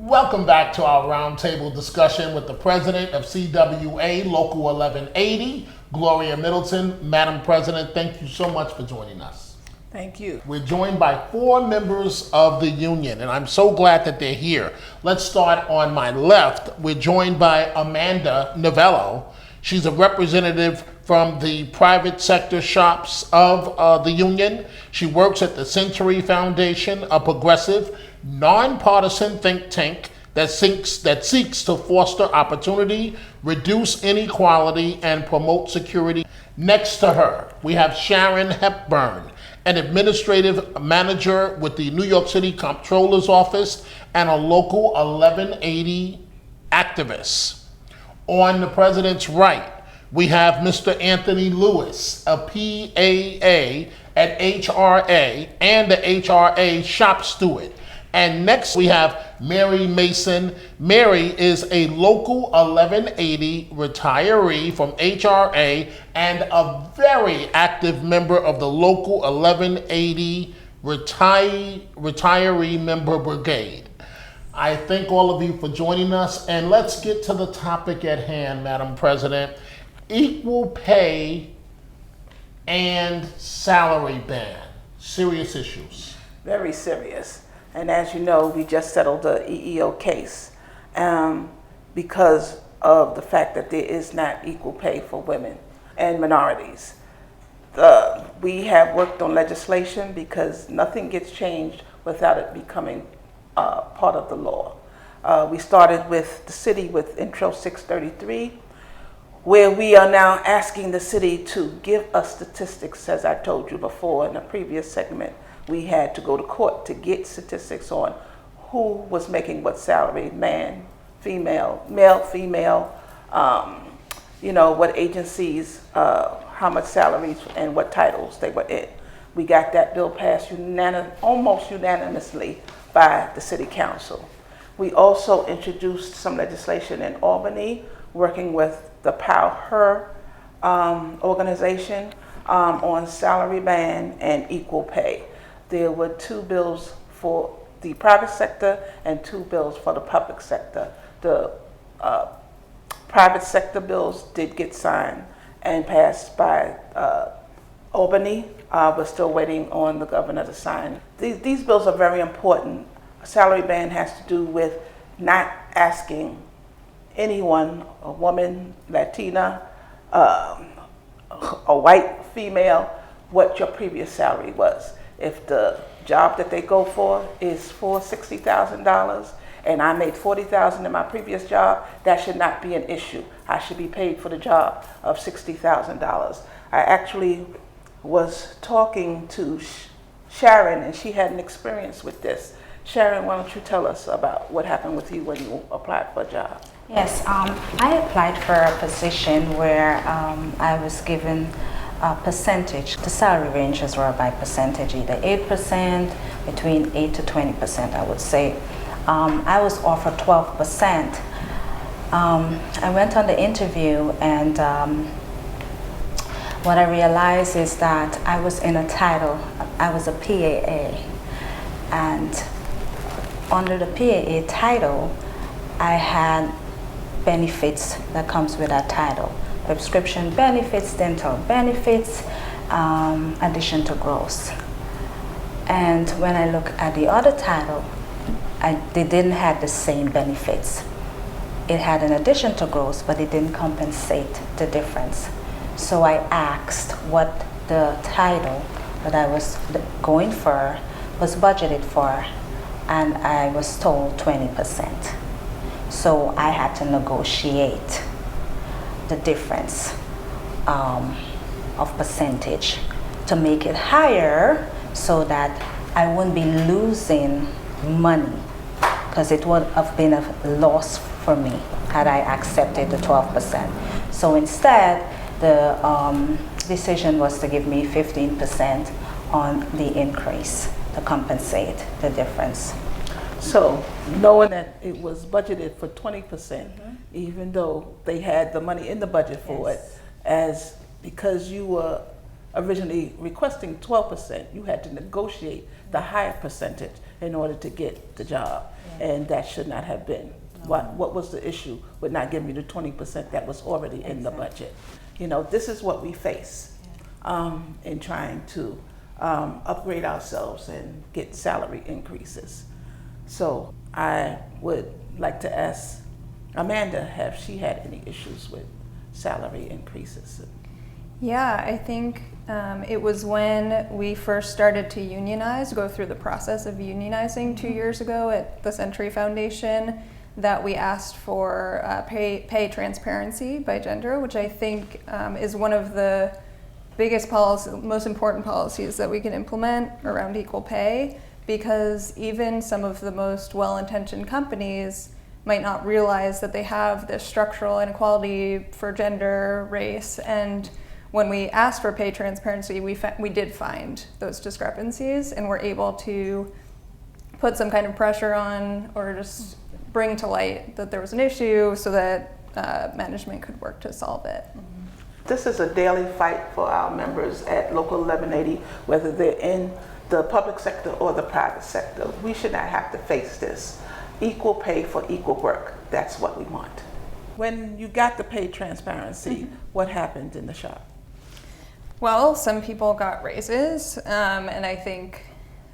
Welcome back to our roundtable discussion with the president of CWA Local 1180, Gloria Middleton. Madam President, thank you so much for joining us. Thank you. We're joined by 4 members of the union, and I'm so glad that they're here. Let's start on my left. We're joined by Amanda Novello. She's a representative from the private sector shops of the union. She works at the Century Foundation, a progressive, nonpartisan think tank that seeks to foster opportunity, reduce inequality, and promote security. Next to her, we have Sharon Hepburn, an administrative manager with the New York City Comptroller's Office and a local 1180 activist. On the president's right, we have Mr. Anthony Lewis, a PAA at HRA and the HRA shop steward. And next we have Mary Mason. Mary is a local 1180 retiree from HRA and a very active member of the local 1180 retiree member brigade. I thank all of you for joining us, and let's get to the topic at hand, Madam President. Equal pay and salary ban, serious issues. Very serious. And as you know, we just settled the EEO case because of the fact that there is not equal pay for women and minorities. We have worked on legislation because nothing gets changed without it becoming part of the law. We started with the city with Intro 633, where we are now asking the city to give us statistics. As I told you before in a previous segment, we had to go to court to get statistics on who was making what salary, man, female, male, female, what agencies, how much salaries and what titles they were in. We got that bill passed almost unanimously by the city council. We also introduced some legislation in Albany, working with the POW-HER organization on salary ban and equal pay. There were 2 bills for the private sector and 2 bills for the public sector. The private sector bills did get signed and passed by Albany. We're still waiting on the governor to sign. These bills are very important. A salary ban has to do with not asking anyone, a woman, Latina, a white female, what your previous salary was. If the job that they go for is for $60,000 and I made $40,000 in my previous job, that should not be an issue. I should be paid for the job of $60,000. I actually was talking to Sharon, and she had an experience with this. Sharon, why don't you tell us about what happened with you when you applied for a job? Yes, I applied for a position where I was given a percentage. The salary ranges were by percentage, either 8%, between 8 to 20%, I would say. I was offered 12%. I went on the interview, and what I realized is that I was in a title. I was a PAA, and under the PAA title, I had benefits that comes with that title. Prescription benefits, dental benefits, addition to gross. And when I look at the other title, they didn't have the same benefits. It had an addition to gross, but it didn't compensate the difference. So I asked what the title that I was going for was budgeted for, and I was told 20%. So I had to negotiate the difference of percentage to make it higher so that I wouldn't be losing money, because it would have been a loss for me had I accepted the 12%. So instead, the decision was to give me 15% on the increase to compensate the difference. So knowing that it was budgeted for 20%, even though they had the money in the budget for it, as because you were originally requesting 12%, you had to negotiate the higher percentage in order to get the job. And that should not have been. What was the issue with not giving you the 20% that was already in the budget? You know, this is what we face in trying to upgrade ourselves and get salary increases. So I would like to ask Amanda, have she had any issues with salary increases? Yeah, I think it was when we first started to unionize, go through the process of unionizing 2 years ago at the Century Foundation, that we asked for pay transparency by gender, which I think is one of the biggest policy, most important policies that we can implement around equal pay, because even some of the most well-intentioned companies might not realize that they have this structural inequality for gender, race, and when we asked for pay transparency, we did find those discrepancies and were able to put some kind of pressure on or just bring to light that there was an issue so that management could work to solve it. This is a daily fight for our members at Local 1180, whether they're in the public sector or the private sector. We should not have to face this. Equal pay for equal work, that's what we want. When you got the pay transparency, what happened in the shop? Well, some people got raises, and I think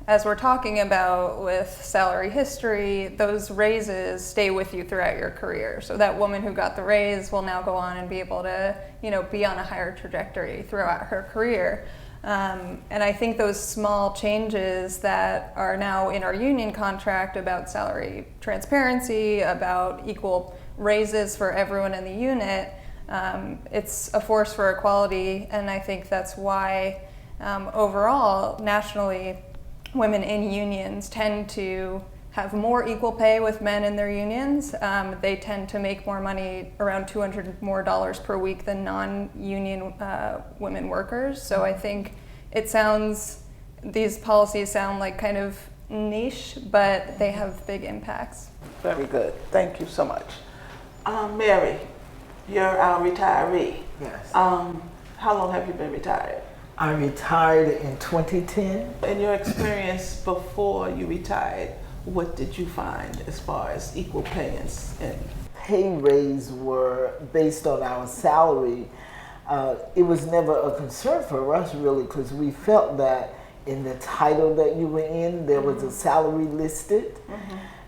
as we're talking about with salary history, those raises stay with you throughout your career. So that woman who got the raise will now go on and be able to, be on a higher trajectory throughout her career. And I think those small changes that are now in our union contract about salary transparency, about equal raises for everyone in the unit, it's a force for equality, and I think that's why overall, nationally, women in unions tend to have more equal pay with men in their unions. They tend to make more money, around $200 more per week than non-union women workers. So I think these policies sound like kind of niche, but they have big impacts. Very good. Thank you so much. Mary, you're our retiree. Yes. How long have you been retired? I retired in 2010. In your experience before you retired, what did you find as far as equal pay and Pay raise were based on our salary. It was never a concern for us really, because we felt that in the title that you were in, there was a salary listed.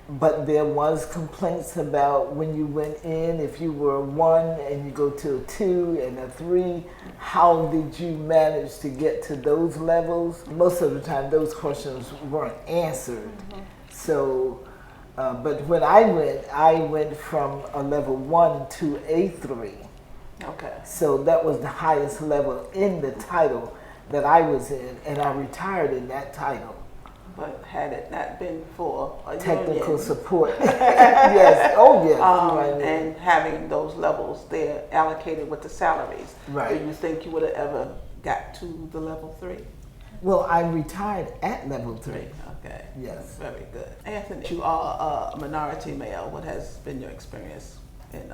But there was complaints about when you went in, if you were a 1 and you go to a 2 and a 3, how did you manage to get to those levels? Most of the time those questions weren't answered. So, but when I went from a level 1 to a 3. Okay. So that was the highest level in the title that I was in, and I retired in that title. But had it not been for a Technical union, support. Yes, oh yes. Right. and having those levels there allocated with the salaries, Right. do you think you would have ever got to the level 3? Well, I retired at level 3. Okay. Yes. Very good. Anthony, you are a minority male. What has been your experience in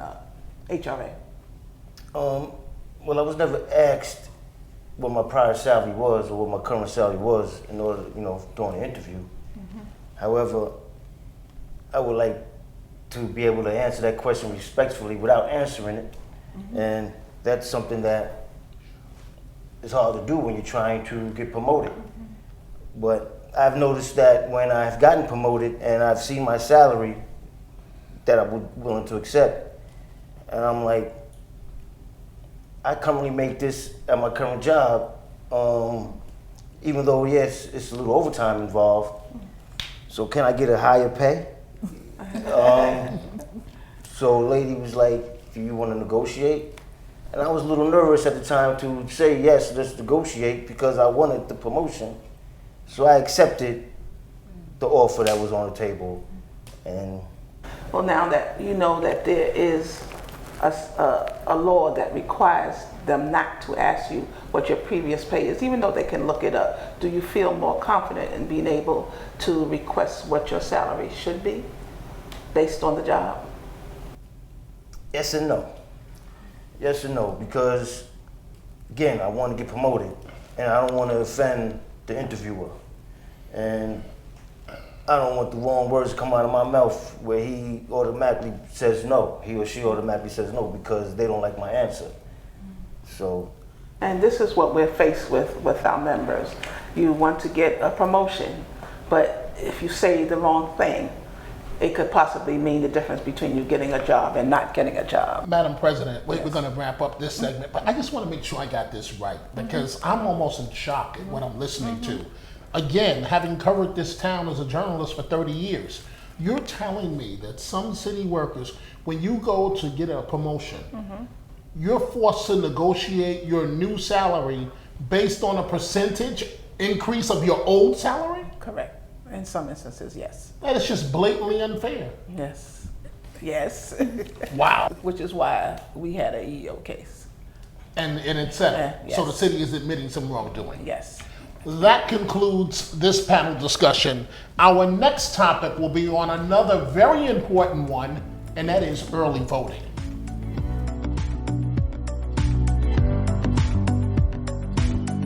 HRA? Well, I was never asked what my prior salary was or what my current salary was in order, during the interview. However, I would like to be able to answer that question respectfully without answering it. And that's something that is hard to do when you're trying to get promoted. But I've noticed that when I've gotten promoted and I've seen my salary that I'm willing to accept, and I'm like, I currently make this at my current job, even though, yes, it's a little overtime involved. So can I get a higher pay? So lady was like, do you want to negotiate? And I was a little nervous at the time to say, yes, let's negotiate, because I wanted the promotion. So I accepted the offer that was on the table. And Well, now that you know that there is a law that requires them not to ask you what your previous pay is, even though they can look it up, do you feel more confident in being able to request what your salary should be based on the job? yes and no. Yes and no, because again, I want to get promoted. and I don't want to offend the interviewer. And I don't want the wrong words to come out of my mouth where he automatically says no. He or she automatically says no because they don't like my answer. So, And this is what we're faced with our members. You want to get a promotion, but if you say the wrong thing, it could possibly mean the difference between you getting a job and not getting a job. Madam President, we're going to wrap up this segment, but I just want to make sure I got this right because I'm almost in shock at what I'm listening to. Again, having covered this town as a journalist for 30 years, you're telling me that some city workers, when you go to get a promotion, you're forced to negotiate your new salary based on a percentage increase of your old salary? Correct. In some instances, yes. That is just blatantly unfair. Yes. Yes. Wow. Which is why we had a EEO case. And it's settled. Yes. So the city is admitting some wrongdoing. Yes. That concludes this panel discussion. Our next topic will be on another very important one, and that is early voting.